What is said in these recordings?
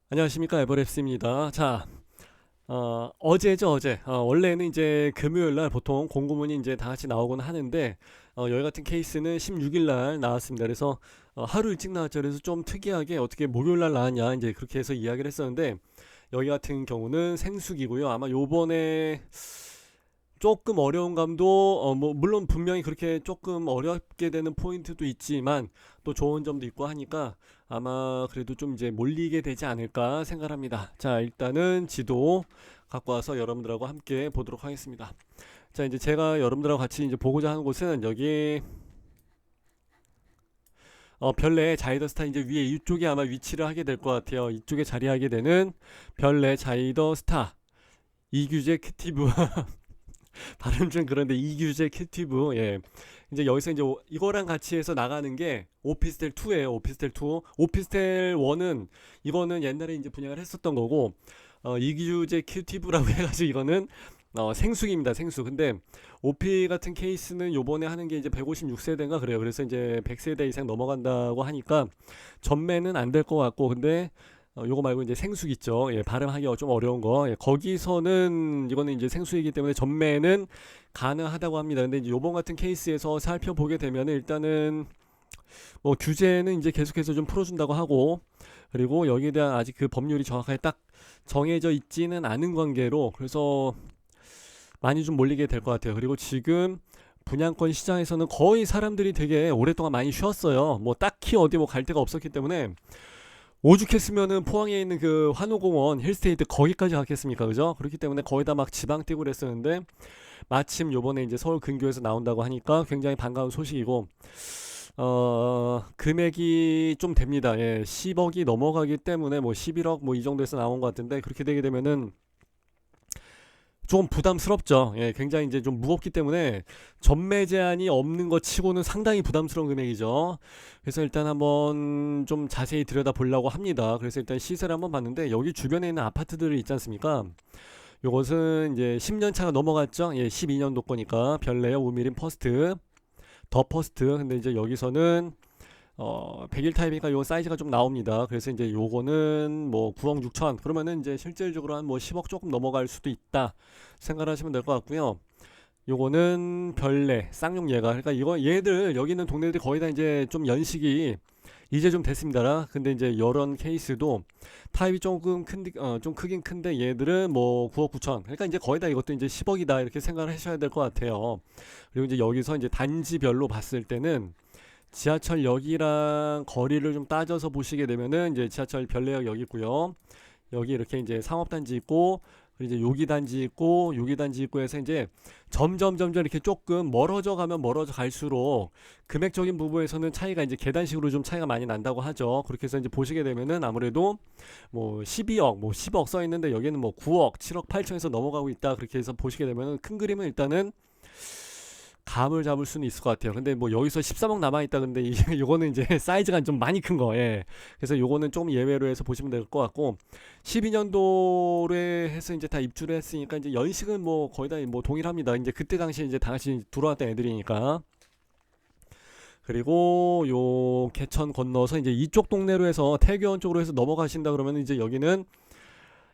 안녕하십니까, 에버랩스입니다. 자, 어제죠, 어제. 원래는 이제 금요일 날 보통 공고문이 이제 다 같이 나오곤 하는데, 여기 같은 케이스는 16일 날 나왔습니다. 그래서 하루 일찍 나왔죠. 그래서 좀 특이하게 어떻게 목요일 날 나왔냐, 이제 그렇게 해서 이야기를 했었는데, 여기 같은 경우는 생수기고요. 아마 요번에 조금 어려운 감도 뭐 물론 분명히 그렇게 조금 어렵게 되는 포인트도 있지만 또 좋은 점도 있고 하니까 아마 그래도 좀 이제 몰리게 되지 않을까 생각합니다. 자, 일단은 지도 갖고 와서 여러분들하고 함께 보도록 하겠습니다. 자, 이제 제가 여러분들하고 같이 이제 보고자 하는 곳은 여기 별내 자이더 스타 이제 위에 이쪽에 아마 위치를 하게 될 것 같아요. 이쪽에 자리하게 되는 별내 자이더 스타 이규제 큐티브 발음 좀 그런데 이규제 큐티브. 예. 이제 여기서 이제 이거랑 같이 해서 나가는 게 오피스텔 2예요. 오피스텔 2. 오피스텔 1은 이거는 옛날에 이제 분양을 했었던 거고 이규제 큐티브라고 해가지고 이거는 생수기입니다. 생수. 근데 오피 같은 케이스는 요번에 하는 게 이제 156세대인가 그래요. 그래서 이제 100세대 이상 넘어간다고 하니까 전매는 안 될 것 같고, 근데 요거 말고 이제 생수기 있죠. 예, 발음하기가 좀 어려운 거. 예, 거기서는 이거는 이제 생수이기 때문에 전매는 가능하다고 합니다. 근데 이제 요번 같은 케이스에서 살펴보게 되면 일단은 뭐 규제는 이제 계속해서 좀 풀어준다고 하고, 그리고 여기에 대한 아직 그 법률이 정확하게 딱 정해져 있지는 않은 관계로 그래서 많이 좀 몰리게 될 것 같아요. 그리고 지금 분양권 시장에서는 거의 사람들이 되게 오랫동안 많이 쉬었어요. 뭐 딱히 어디 뭐 갈 데가 없었기 때문에 오죽했으면은 포항에 있는 그 환호공원 힐스테이트 거기까지 갔겠습니까, 그죠? 그렇기 때문에 거의 다 막 지방 뛰고 그랬었는데 마침 요번에 이제 서울 근교에서 나온다고 하니까 굉장히 반가운 소식이고, 금액이 좀 됩니다. 예, 10억이 넘어가기 때문에 뭐 11억 뭐 이 정도에서 나온 것 같은데, 그렇게 되게 되면은 좀 부담스럽죠. 예, 굉장히 이제 좀 무겁기 때문에 전매 제한이 없는 것 치고는 상당히 부담스러운 금액이죠. 그래서 일단 한번 좀 자세히 들여다 보려고 합니다. 그래서 일단 시세를 한번 봤는데 여기 주변에 있는 아파트들이 있지 않습니까? 요것은 이제 10년 차가 넘어갔죠. 예, 12년도 거니까 별내역 우미린 퍼스트, 더 퍼스트. 근데 이제 여기서는 100일 타입이니까 요 사이즈가 좀 나옵니다. 그래서 이제 요거는 뭐 9억 6천, 그러면은 이제 실질적으로 한 뭐 10억 조금 넘어갈 수도 있다 생각하시면 될 것 같고요. 요거는 별내 쌍용 예가, 그러니까 이거 얘들 여기 있는 동네들이 거의 다 이제 좀 연식이 이제 좀 됐습니다. 근데 이제 이런 케이스도 타입이 조금 좀 크긴 큰데 얘들은 뭐 9억 9천, 그러니까 이제 거의 다 이것도 이제 10억이다 이렇게 생각을 하셔야 될 것 같아요. 그리고 이제 여기서 이제 단지별로 봤을 때는 지하철역이랑 거리를 좀 따져서 보시게 되면은 이제 지하철 별내역 여기 있고요. 여기 이렇게 이제 상업단지 있고, 그리고 이제 요기단지 있고, 요기단지 있고 해서 이제 점점 이렇게 조금 멀어져 가면 멀어져 갈수록 금액적인 부분에서는 차이가 이제 계단식으로 좀 차이가 많이 난다고 하죠. 그렇게 해서 이제 보시게 되면은 아무래도 뭐 12억, 뭐 10억 써 있는데 여기는 뭐 9억, 7억 8천에서 넘어가고 있다. 그렇게 해서 보시게 되면은 큰 그림은 일단은 감을 잡을 수는 있을 것 같아요. 근데 뭐 여기서 13억 남아있다. 근데 요거는 이제 사이즈가 좀 많이 큰 거. 예. 그래서 요거는 좀 예외로 해서 보시면 될 것 같고, 12년도에 해서 이제 다 입주를 했으니까 이제 연식은 뭐 거의 다 뭐 동일합니다. 이제 그때 당시에 이제 다 같이 들어왔던 애들이니까. 그리고 요 개천 건너서 이제 이쪽 동네로 해서 태교원 쪽으로 해서 넘어가신다 그러면 이제 여기는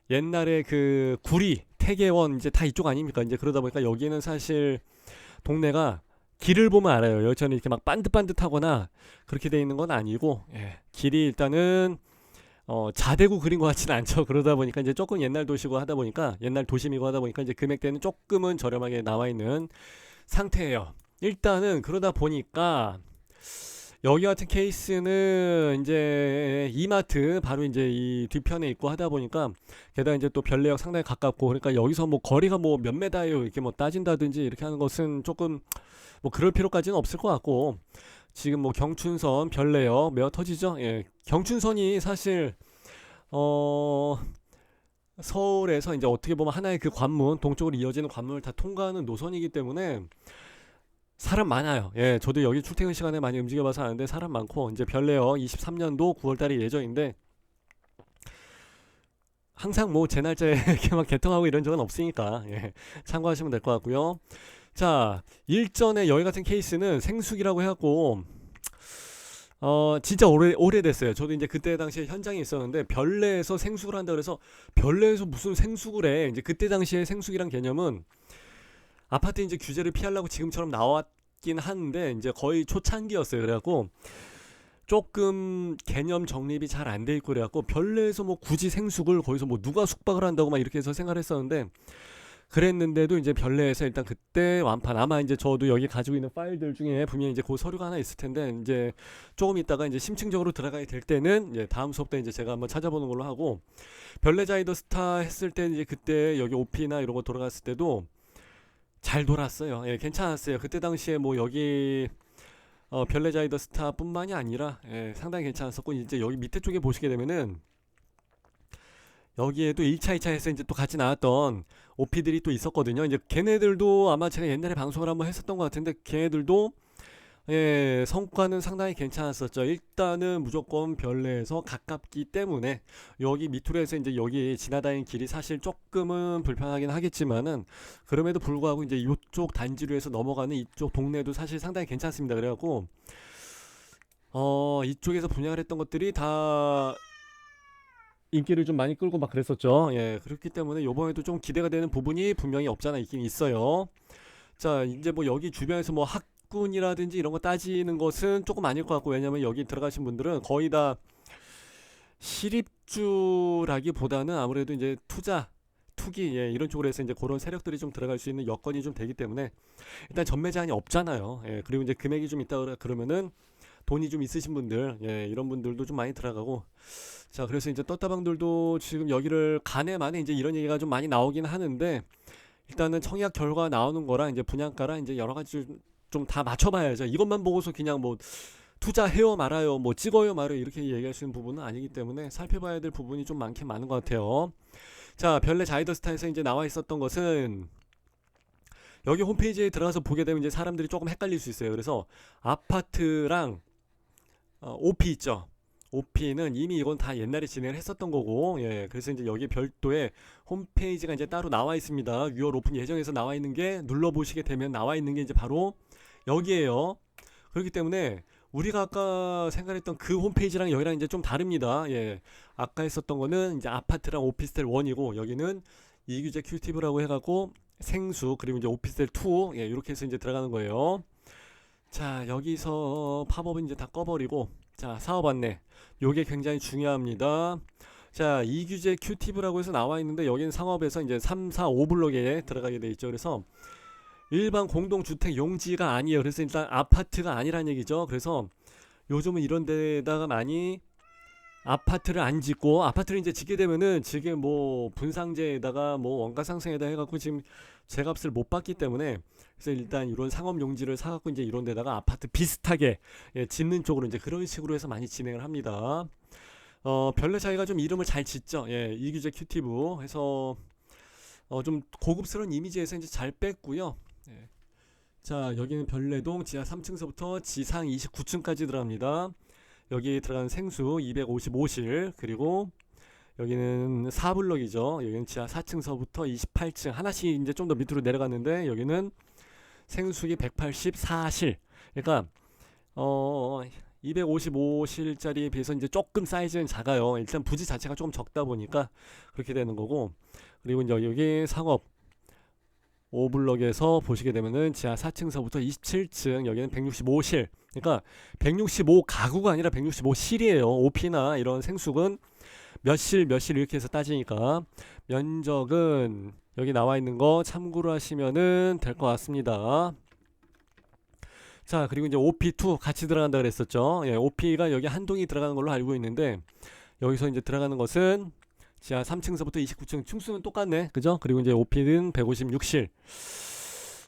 옛날에 그 구리 태계원 이제 다 이쪽 아닙니까? 이제 그러다 보니까 여기는 사실 동네가 길을 보면 알아요. 여전히 이렇게 막 반듯반듯하거나 그렇게 돼 있는 건 아니고, 예, 길이 일단은 자대구 그린 것 같지는 않죠. 그러다 보니까 이제 조금 옛날 도시고 하다 보니까, 옛날 도심이고 하다 보니까 이제 금액대는 조금은 저렴하게 나와 있는 상태예요. 일단은 그러다 보니까 여기 같은 케이스는 이제 이마트 바로 이제 이 뒤편에 있고 하다 보니까, 게다가 이제 또 별내역 상당히 가깝고, 그러니까 여기서 뭐 거리가 뭐 몇 메다예요 이렇게 뭐 따진다든지 이렇게 하는 것은 조금 뭐 그럴 필요까지는 없을 것 같고, 지금 뭐 경춘선 별내역 매어 터지죠. 예, 경춘선이 사실 어 서울에서 이제 어떻게 보면 하나의 그 관문, 동쪽으로 이어지는 관문을 다 통과하는 노선이기 때문에 사람 많아요. 예, 저도 여기 출퇴근 시간에 많이 움직여봐서 아는데 사람 많고, 이제 별내역 23년도 9월달이 예정인데 항상 뭐 제 날짜에 이렇게 막 개통하고 이런 적은 없으니까, 예, 참고하시면 될 것 같고요. 자, 일전에 여기 같은 케이스는 생수기라고 해갖고 진짜 오래됐어요. 저도 이제 그때 당시에 현장에 있었는데 별내에서 생숙을 한다 그래서 별내에서 무슨 생숙을 해. 이제 그때 당시에 생숙이란 개념은 아파트 이제 규제를 피하려고 지금처럼 나왔긴 한데 이제 거의 초창기였어요. 그래갖고 조금 개념 정립이 잘 안 돼 있고 그래갖고 별내에서 뭐 굳이 생숙을 거기서 뭐 누가 숙박을 한다고 막 이렇게 해서 생각을 했었는데 그랬는데도 이제 별내에서 일단 그때 완판 아마 이제 저도 여기 가지고 있는 파일들 중에 분명히 이제 그 서류가 하나 있을 텐데 이제 조금 있다가 이제 심층적으로 들어가게 될 때는 이제 다음 수업 때 이제 제가 한번 찾아보는 걸로 하고 별내 자이더 스타 했을 때 이제 그때 여기 오피나 이런 거 돌아갔을 때도 잘 돌았어요. 예, 괜찮았어요. 그때 당시에 뭐 여기 별내 자이더 스타뿐만이 아니라 예, 상당히 괜찮았었고 이제 여기 밑에 쪽에 보시게 되면은 여기에도 1차, 2차 해서 이제 또 같이 나왔던 OP들이 또 있었거든요. 이제 걔네들도 아마 제가 옛날에 방송을 한번 했었던 것 같은데 걔네들도 예, 성과는 상당히 괜찮았었죠. 일단은 무조건 별내에서 가깝기 때문에 여기 밑으로 해서 이제 여기 지나다니는 길이 사실 조금은 불편하긴 하겠지만은 그럼에도 불구하고 이제 이쪽 단지로 해서 넘어가는 이쪽 동네도 사실 상당히 괜찮습니다. 그래갖고 이쪽에서 분양을 했던 것들이 다 인기를 좀 많이 끌고 막 그랬었죠. 예, 그렇기 때문에 요번에도 좀 기대가 되는 부분이 분명히 없잖아 있긴 있어요. 자, 이제 뭐 여기 주변에서 뭐 학군이라든지 이런 거 따지는 것은 조금 아닐 것 같고 왜냐면 여기 들어가신 분들은 거의 다 실입주라기보다는 아무래도 이제 투기, 예, 이런 쪽으로 해서 이제 그런 세력들이 좀 들어갈 수 있는 여건이 좀 되기 때문에 일단 전매 제한이 없잖아요. 예, 그리고 이제 금액이 좀 있다 그러면은 돈이 좀 있으신 분들, 예, 이런 분들도 좀 많이 들어가고 자, 그래서 이제 떴다방들도 지금 여기를 가네 마네 이제 이런 얘기가 좀 많이 나오긴 하는데 일단은 청약 결과 나오는 거랑 이제 분양가랑 이제 여러 가지 좀 다 맞춰봐야죠. 이것만 보고서 그냥 뭐 투자해요 말아요, 뭐 찍어요 말아요 이렇게 얘기할 수 있는 부분은 아니기 때문에 살펴봐야 될 부분이 좀 많긴 많은 것 같아요. 자, 별내 자이더스타에서 이제 나와 있었던 것은 여기 홈페이지에 들어가서 보게 되면 이제 사람들이 조금 헷갈릴 수 있어요. 그래서 아파트랑 OP 있죠. OP는 이미 이건 다 옛날에 진행을 했었던 거고, 예, 그래서 이제 여기 별도의 홈페이지가 이제 따로 나와 있습니다. 6월 오픈 예정에서 나와 있는 게 눌러보시게 되면 나와 있는 게 이제 바로 여기에요. 그렇기 때문에 우리가 아까 생각했던 그 홈페이지랑 여기랑 이제 좀 다릅니다. 예, 아까 했었던 거는 이제 아파트랑 오피스텔 1이고 여기는 이규제 큐티브라고 해갖고 생수 그리고 이제 오피스텔 2, 예, 이렇게 해서 이제 들어가는 거예요. 자, 여기서 팝업은 이제 다 꺼버리고 자, 사업 안내 요게 굉장히 중요합니다. 자, 이규제 큐티브라고 해서 나와 있는데 여기는 상업에서 이제 3, 4, 5블록에 들어가게 돼 있죠. 그래서 일반 공동주택 용지가 아니에요. 그래서 일단 아파트가 아니란 얘기죠. 그래서 요즘은 이런 데다가 많이 아파트를 안 짓고 아파트를 이제 짓게 되면은 지금 뭐 분상제에다가 뭐 원가 상승에다 해갖고 지금 제값을 못 받기 때문에 그래서 일단 이런 상업 용지를 사갖고 이제 이런 데다가 아파트 비슷하게 예, 짓는 쪽으로 이제 그런 식으로 해서 많이 진행을 합니다. 별내 자기가 좀 이름을 잘 짓죠. 예, 이규제 큐티브 해서 좀 고급스러운 이미지에서 이제 잘 뺐고요. 예. 자, 여기는 별내동 지하 3층서부터 지상 29층까지 들어갑니다. 여기 들어가는 생수 255실 그리고 여기는 4블럭이죠. 여기는 지하 4층서부터 28층 하나씩 이제 좀 더 밑으로 내려갔는데 여기는 생수기 184실. 그러니까 255실짜리에 비해서 이제 조금 사이즈는 작아요. 일단 부지 자체가 조금 적다 보니까 그렇게 되는 거고. 그리고 이제 여기 상업 5블럭에서 보시게 되면은 지하 4층서부터 27층 여기는 165실. 그러니까 165 가구가 아니라 165실이에요. 오피나 이런 생숙은 몇 실 이렇게 해서 따지니까 면적은 여기 나와 있는 거 참고로 하시면은 될 것 같습니다. 자, 그리고 이제 OP2 같이 들어간다 그랬었죠. 예, OP가 여기 한 동이 들어가는 걸로 알고 있는데 여기서 이제 들어가는 것은 지하 3층서부터 29층 층수는 똑같네. 그죠? 그리고 이제 OP는 156실.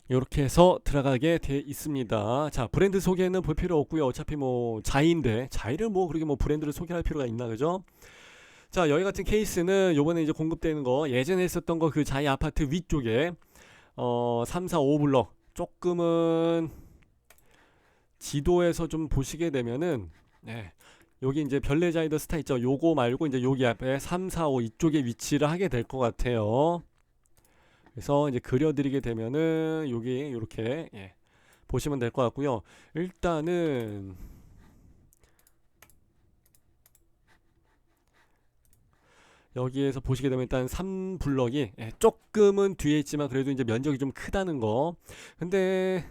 이렇게 해서 들어가게 돼 있습니다. 자, 브랜드 소개는 볼 필요 없고요. 어차피 뭐 자이인데 자이를 뭐 그렇게 뭐 브랜드를 소개할 필요가 있나 그죠? 자, 여기 같은 케이스는 요번에 이제 공급되는 거 예전에 했었던 거 그 자이 아파트 위쪽에 3, 4, 5블럭 조금은 지도에서 좀 보시게 되면은 네, 여기 이제 별내 자이더 스타 있죠. 요거 말고 이제 여기 앞에 3, 4, 5 이쪽에 위치를 하게 될 것 같아요. 그래서 이제 그려드리게 되면은 여기 이렇게 예, 보시면 될 것 같고요. 일단은 여기에서 보시게 되면 일단 3블럭이 조금은 뒤에 있지만 그래도 이제 면적이 좀 크다는 거. 근데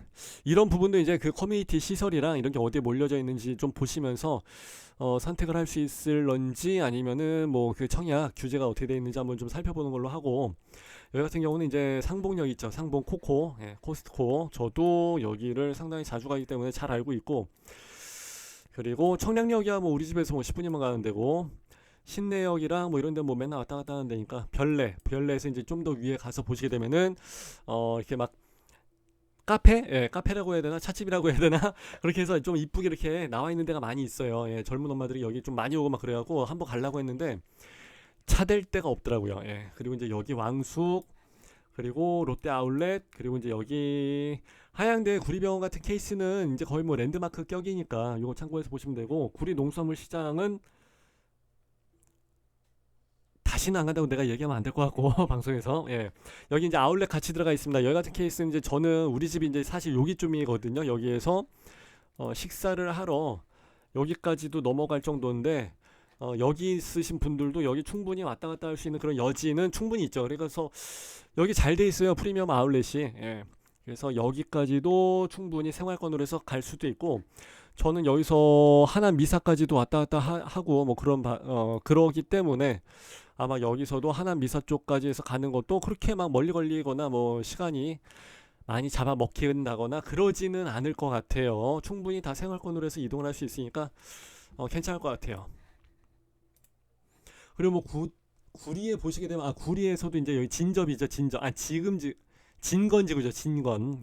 이런 부분도 이제 그 커뮤니티 시설이랑 이런 게 어디에 몰려져 있는지 좀 보시면서 선택을 할 수 있을런지 아니면은 뭐 그 청약 규제가 어떻게 되어 있는지 한번 좀 살펴보는 걸로 하고, 여기 같은 경우는 이제 상봉역 있죠. 상봉 코코, 코스트코. 저도 여기를 상당히 자주 가기 때문에 잘 알고 있고, 그리고 청량역이야 뭐 우리 집에서 뭐 10분이면 가는 데고, 신내역이랑 뭐 이런 데 뭐 맨날 왔다 갔다 하는 데니까 별내에서 이제 좀 더 위에 가서 보시게 되면은 이렇게 막 카페? 카페라고 해야 되나? 찻집이라고 해야 되나? 그렇게 해서 좀 이쁘게 이렇게 나와 있는 데가 많이 있어요. 젊은 엄마들이 여기 좀 많이 오고 막 그래갖고 한번 가려고 했는데 차댈 데가 없더라고요. 그리고 이제 여기 왕숙, 그리고 롯데 아울렛, 그리고 이제 여기 하양대 구리병원 같은 케이스는 이제 거의 뭐 랜드마크 격이니까 이거 참고해서 보시면 되고, 구리 농수산물 시장은 다시는 안 간다고 내가 얘기하면 안 될 것 같고 방송에서. 여기 이제 아울렛 같이 들어가 있습니다. 여기 같은 케이스는 이제 저는 우리 집이 이제 사실 여기쯤이거든요. 여기에서 식사를 하러 여기까지도 넘어갈 정도인데, 여기 있으신 분들도 여기 충분히 왔다 갔다 할 수 있는 그런 여지는 충분히 있죠. 그래서 여기 잘 돼 있어요. 프리미엄 아울렛이. 그래서 여기까지도 충분히 생활권으로 해서 갈 수도 있고, 저는 여기서 하남 미사까지도 왔다 갔다 하고 뭐 그러기 때문에 아마 여기서도 하남 미사 쪽까지 해서 가는 것도 그렇게 막 멀리 걸리거나 뭐 시간이 많이 잡아먹힌다거나 그러지는 않을 것 같아요. 충분히 다 생활권으로 해서 이동을 할 수 있으니까 괜찮을 것 같아요. 그리고 뭐 구리에 보시게 되면 구리에서도 이제 여기 진접이죠. 진건지구죠. 진건.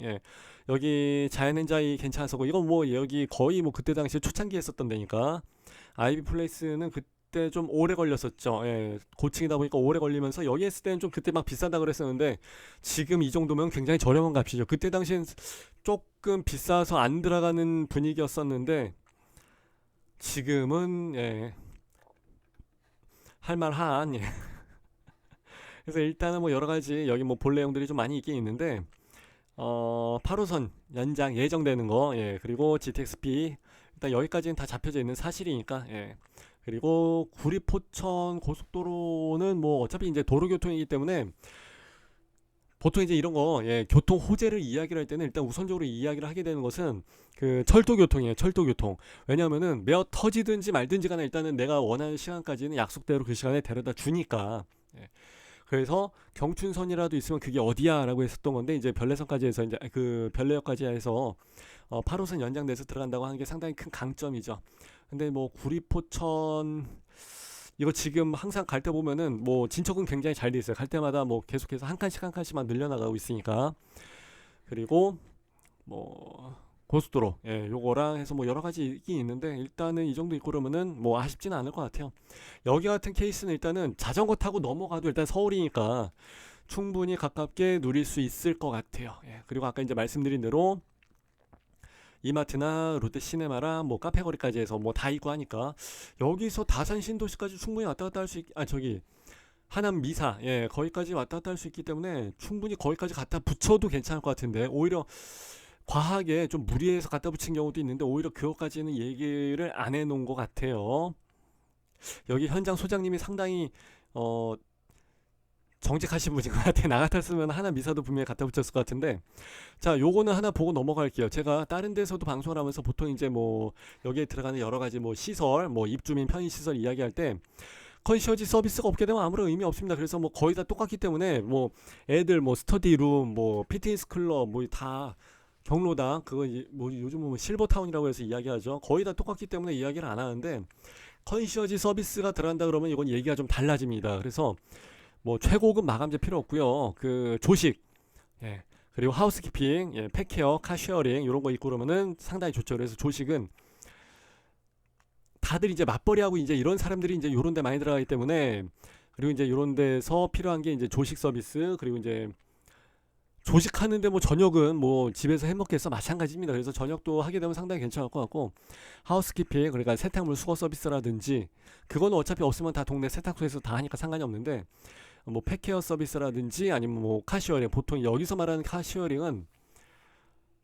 여기 자연엔자이 괜찮았었고, 이건 뭐 여기 거의 뭐 그때 당시에 초창기에 했었던 데니까. 아이비 플레이스는 그때 좀 오래 걸렸었죠. 고층이다 보니까 오래 걸리면서 여기 했을 때는 좀 그때 막 비싸다 그랬었는데 지금 이 정도면 굉장히 저렴한 값이죠. 그때 당시엔 조금 비싸서 안 들어가는 분위기였었는데 지금은 할만한. 그래서 일단은 뭐 여러 가지 여기 뭐 볼 내용들이 좀 많이 있긴 있는데 8호선 연장 예정되는 거, 그리고 GTX-P 일단 여기까지는 다 잡혀져 있는 사실이니까. 그리고 구리 포천 고속도로는 뭐 어차피 이제 도로교통이기 때문에 보통 이제 이런 거 교통 호재를 이야기를 할 때는 일단 우선적으로 이야기를 하게 되는 것은 그 철도교통이에요. 철도교통. 왜냐하면은 매어 터지든지 말든지 간에 일단은 내가 원하는 시간까지는 약속대로 그 시간에 데려다 주니까. 그래서 경춘선이라도 있으면 그게 어디야 라고 했었던 건데, 이제 별내선까지 해서 이제 그 별내역까지 해서 8호선 연장돼서 들어간다고 하는 게 상당히 큰 강점이죠. 근데 뭐 구리포천 이거 지금 항상 갈 때 보면은 뭐 진척은 굉장히 잘 돼 있어요. 갈 때마다 뭐 계속해서 한 칸씩만 늘려나가고 있으니까. 그리고 뭐 고속도로 요거랑 해서 뭐 여러 가지 있긴 있는데, 일단은 이 정도 있고 그러면은 뭐 아쉽지는 않을 것 같아요. 여기 같은 케이스는 일단은 자전거 타고 넘어가도 일단 서울이니까 충분히 가깝게 누릴 수 있을 것 같아요. 그리고 아까 이제 말씀드린 대로 이마트나 롯데시네마랑 뭐 카페거리까지 해서 뭐 다 있고 하니까 여기서 다산 신도시까지 충분히 왔다 갔다 할 수 저기 하남 미사 거기까지 왔다 갔다 할 수 있기 때문에 충분히 거기까지 갖다 붙여도 괜찮을 것 같은데, 오히려 과하게 좀 무리해서 갖다 붙인 경우도 있는데 오히려 그것까지는 얘기를 안 해놓은 것 같아요. 여기 현장 소장님이 상당히 정직하신 분인 것 같아. 나 같았으면 하나 미사도 분명히 갖다 붙였을 것 같은데, 자 요거는 하나 보고 넘어갈게요. 제가 다른 데서도 방송을 하면서 보통 이제 뭐 여기에 들어가는 여러 가지 뭐 시설, 뭐 입주민 편의시설 이야기할 때 컨시어지 서비스가 없게 되면 아무런 의미 없습니다. 그래서 뭐 거의 다 똑같기 때문에 뭐 애들 뭐 스터디룸, 뭐 피트니스 클럽, 뭐 다 경로당 그거 뭐 요즘 뭐 실버타운이라고 해서 이야기하죠. 거의 다 똑같기 때문에 이야기를 안 하는데, 컨시어지 서비스가 들어간다 그러면 이건 얘기가 좀 달라집니다. 그래서 뭐 최고급 마감재 필요 없고요. 그 조식, 그리고 하우스키핑, 펫케어, 카쉐어링 이런 거 있고 그러면은 상당히 좋죠. 그래서 조식은 다들 이제 맞벌이하고 이제 이런 사람들이 이제 요런 데 많이 들어가기 때문에, 그리고 이제 요런 데서 필요한 게 이제 조식 서비스, 그리고 이제 조식하는데 뭐 저녁은 뭐 집에서 해먹겠어 마찬가지입니다. 그래서 저녁도 하게 되면 상당히 괜찮을 것 같고, 하우스키핑 그러니까 세탁물 수거 서비스라든지 그거는 어차피 없으면 다 동네 세탁소에서 다 하니까 상관이 없는데, 뭐 펫케어 서비스라든지 아니면 뭐 카시어링, 보통 여기서 말하는 카시어링은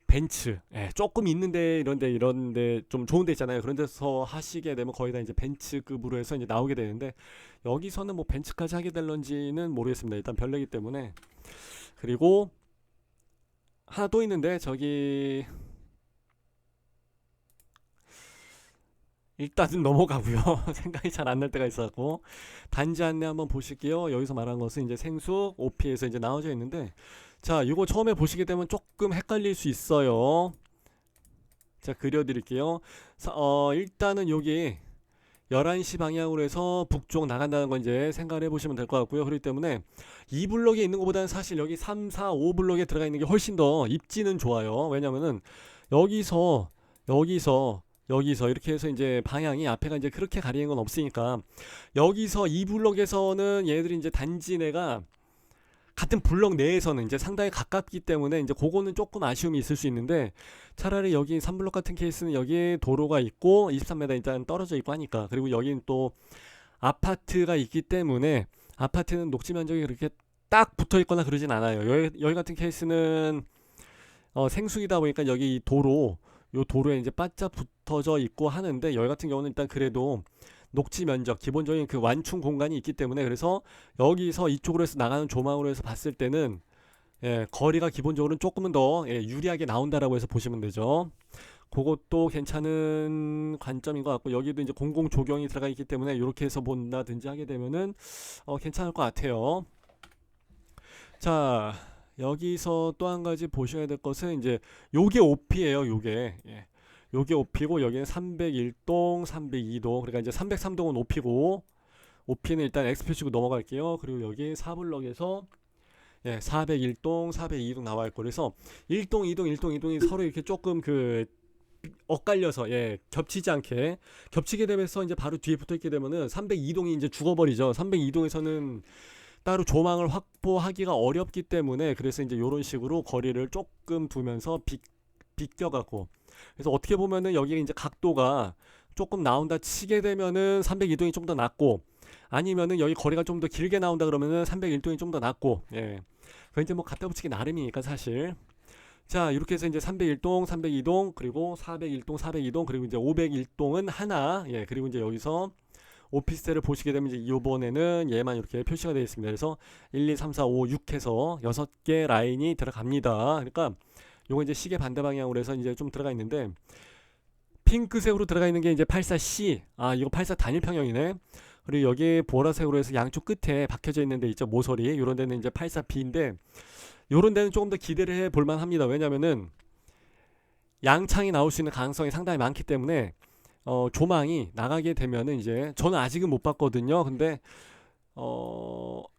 벤츠, 예, 조금 있는데 이런데 좀 좋은 데 있잖아요. 그런 데서 하시게 되면 거의 다 이제 벤츠급으로 해서 이제 나오게 되는데 여기서는 뭐 벤츠까지 하게 될런지는 모르겠습니다. 일단 별내기 때문에. 그리고 하나 또 있는데 저기 일단은 넘어가고요. 생각이 잘 안 날 때가 있었고 단지 안내 한번 보실게요. 여기서 말한 것은 이제 생수 OP에서 이제 나와져 있는데 자, 이거 처음에 보시게 되면 조금 헷갈릴 수 있어요. 자, 그려드릴게요. 일단은 여기 11시 방향으로 해서 북쪽 나간다는 건 이제 생각을 해보시면 될 것 같고요. 그렇기 때문에 이 블럭에 있는 것보다는 사실 여기 3, 4, 5 블럭에 들어가 있는 게 훨씬 더 입지는 좋아요. 왜냐면은 여기서 여기서 이렇게 해서 이제 방향이 앞에가 이제 그렇게 가리는 건 없으니까 여기서 이 블럭에서는 얘들이 이제 단지 내가 같은 블럭 내에서는 이제 상당히 가깝기 때문에 이제 그거는 조금 아쉬움이 있을 수 있는데 차라리 여기 3블럭 같은 케이스는 여기에 도로가 있고 23m 일단 떨어져 있고 하니까 그리고 여기는 또 아파트가 있기 때문에 아파트는 녹지 면적이 그렇게 딱 붙어 있거나 그러진 않아요. 여기 같은 케이스는 생수이다 보니까 여기 이 요 도로에 이제 바짝 붙어져 있고 하는데 여기 같은 경우는 일단 그래도 녹지 면적 기본적인 그 완충 공간이 있기 때문에 그래서 여기서 이쪽으로 해서 나가는 조망으로 해서 봤을 때는 예, 거리가 기본적으로는 조금은 더 예, 유리하게 나온다라고 해서 보시면 되죠. 그것도 괜찮은 관점인 것 같고 여기도 이제 공공 조경이 들어가 있기 때문에 이렇게 해서 본다든지 하게 되면은 괜찮을 것 같아요. 자, 여기서 또 한 가지 보셔야 될 것은 이제 요게 OP예요. 요게 OP고 여기는 301동, 302동. 그러니까 이제 303동은 OP고 OP는 일단 X 표시고 넘어갈게요. 그리고 여기 4블럭에서 예, 401동, 402동 나와 있고 그래서 1동, 2동, 1동, 2동이 서로 이렇게 조금 그 엇갈려서 예, 겹치지 않게 겹치게 되면서 이제 바로 뒤에 붙어 있게 되면은 302동이 이제 죽어버리죠. 302동에서는 따로 조망을 확보하기가 어렵기 때문에 그래서 이제 이런 식으로 거리를 조금 두면서 비껴갖고 그래서 어떻게 보면은 여기 이제 각도가 조금 나온다 치게 되면은 302동이 좀 더 낮고 아니면은 여기 거리가 좀 더 길게 나온다 그러면은 301동이 좀 더 낮고 예. 그 이제 뭐 갖다 붙이기 나름이니까 사실. 자, 이렇게 해서 이제 301동, 302동, 그리고 401동, 402동, 그리고 이제 501동은 하나, 예, 그리고 이제 여기서 오피스텔을 보시게 되면 이제 이번에는 얘만 이렇게 표시가 되어 있습니다. 그래서 1, 2, 3, 4, 5, 6 해서 6개 라인이 들어갑니다. 그러니까 요거 이제 시계 반대 방향으로 해서 이제 좀 들어가 있는데 핑크색으로 들어가 있는 게 이제 84C. 아, 이거 84 단일 평형이네. 그리고 여기 보라색으로 해서 양쪽 끝에 박혀져 있는 데 있죠. 모서리. 요런 데는 이제 84B인데 요런 데는 조금 더 기대를 해 볼 만합니다. 왜냐면은 양창이 나올 수 있는 가능성이 상당히 많기 때문에 조망이 나가게 되면은 이제 저는 아직은 못 봤거든요. 근데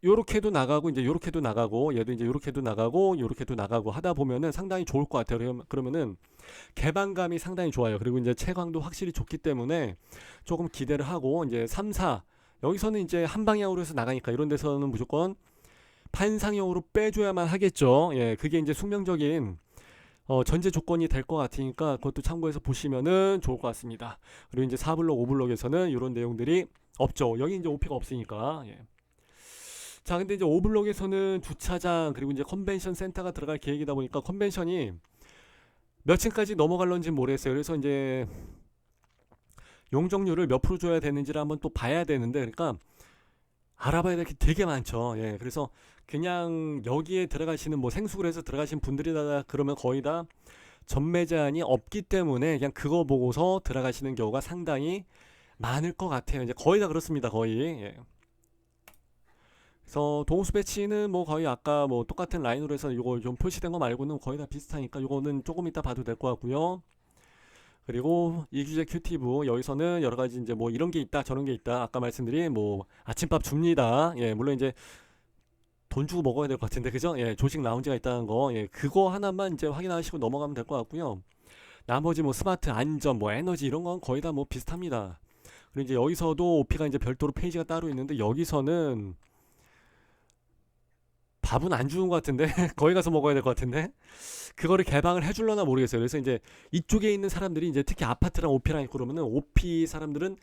요렇게도 나가고 이제 요렇게도 나가고 얘도 이제 요렇게도 나가고 요렇게도 나가고 하다 보면은 상당히 좋을 것 같아요. 그러면은 개방감이 상당히 좋아요. 그리고 이제 채광도 확실히 좋기 때문에 조금 기대를 하고 이제 3, 4 여기서는 이제 한 방향으로 해서 나가니까 이런 데서는 무조건 판상형으로 빼줘야만 하겠죠. 예, 그게 이제 숙명적인 전제 조건이 될 것 같으니까 그것도 참고해서 보시면은 좋을 것 같습니다. 그리고 이제 4블럭, 5블럭에서는 이런 내용들이 없죠. 여기 이제 OP가 없으니까. 예. 자, 근데 이제 5블럭에서는 주차장 그리고 이제 컨벤션 센터가 들어갈 계획이다 보니까 컨벤션이 몇 층까지 넘어갈런지 모르겠어요. 그래서 이제 용적률을 몇 프로 줘야 되는지를 한번 또 봐야 되는데 그러니까 알아봐야 될 게 되게 많죠. 예, 그래서 그냥 여기에 들어가시는 뭐 생수를 해서 들어가신 분들이다 그러면 거의 다 전매 제한이 없기 때문에 그냥 그거 보고서 들어가시는 경우가 상당히 많을 것 같아요. 이제 거의 다 그렇습니다. 거의. 예. 그래서 동호수 배치는 뭐 거의 아까 뭐 똑같은 라인으로 해서 이거 좀 표시된 거 말고는 거의 다 비슷하니까 이거는 조금 이따 봐도 될 것 같고요. 그리고 이규제 큐티브 여기서는 여러 가지 이제 뭐 이런 게 있다 저런 게 있다 아까 말씀드린 뭐 아침밥 줍니다. 예, 물론 이제 돈 주고 먹어야 될 것 같은데 그죠? 예, 조식 라운지가 있다는 거 예, 그거 하나만 이제 확인하시고 넘어가면 될 것 같고요. 나머지 뭐 스마트 안전 뭐 에너지 이런 건 거의 다 뭐 비슷합니다. 그리고 이제 여기서도 OP가 이제 별도로 페이지가 따로 있는데 여기서는 밥은 안 주는 것 같은데 거기 가서 먹어야 될 것 같은데 그거를 개방을 해줄려나 모르겠어요. 그래서 이제 이쪽에 있는 사람들이 이제 특히 아파트랑 OP랑 있고 그러면은 OP 사람들은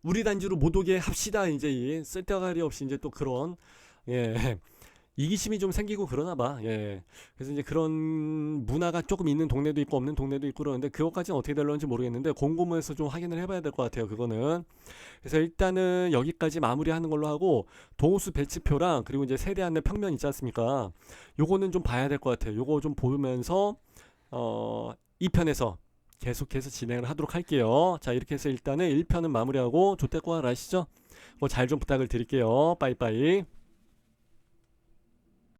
우리 단지로 못 오게 합시다. 이제 이 쓸데가리 없이 이제 또 그런 예 이기심이 좀 생기고 그러나 봐. 예. 그래서 이제 그런 문화가 조금 있는 동네도 있고 없는 동네도 있고 그러는데 그것까지는 어떻게 될런지 모르겠는데 곰곰해서 좀 확인을 해봐야 될 것 같아요. 그거는. 그래서 일단은 여기까지 마무리하는 걸로 하고 동호수 배치표랑 그리고 이제 세대 안내 평면 있지 않습니까? 요거는 좀 봐야 될 것 같아요. 요거 좀 보면서 2편에서 계속해서 진행을 하도록 할게요. 자, 이렇게 해서 일단은 1편은 마무리하고 조태꾸알 아시죠? 뭐 잘 좀 부탁을 드릴게요. 빠이빠이.